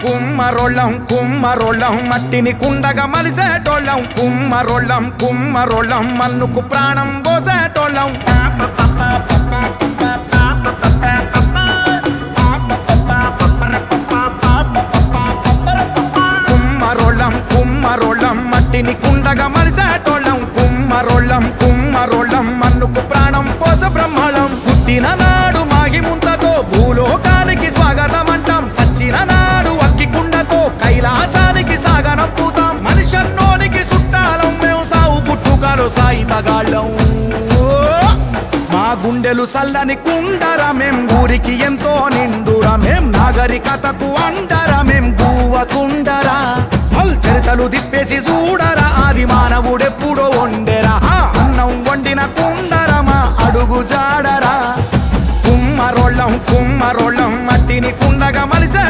కుమ్మరోళ్ళం కుమ్మరోళ్ళం మట్టిని కుండగా మలిసేటోళ్ళం కుమ్మరోళ్ళం కుమ్మరోళ్ళం మన్నుకు ప్రాణం పోసేటోళ్ళం కుమ్మరోళ్ళం కుమ్మరోళ్ళం మట్టిని కుండగా మలిసేటోళ్ళం కుమ్మరోళ్ళం కుమ్మరోళ్ళం మన్నుకు ప్రాణం పోస బ్రహ్మళం పుట్టిన నాడు మాగి ముంతతో భూలోకానికి స్వాగతమంటాం సచ్చిన నాడు అగ్గి కుండతో కైలాసానికి సాగనంపుతాం మనిషన్నోనికి చుట్టాలం మేము సావు పుట్టుకలో సాయితగాళ్ళం మా గుండెలు సల్లని కుండరా మేం ఊరికి ఎంతో నిండురా మేం నాగరికతకు అండరా మేం గువ్వకుండరా చరితలు దిప్పేసి చూడరా ఆది మానవుడెప్పుడో వండెరా అన్నం వండిన కుండరా మా అడుగు జాడరా కుమ్మరోళ్ళం కుమ్మరోళ్ళం మట్టిని కుండగా మలిసే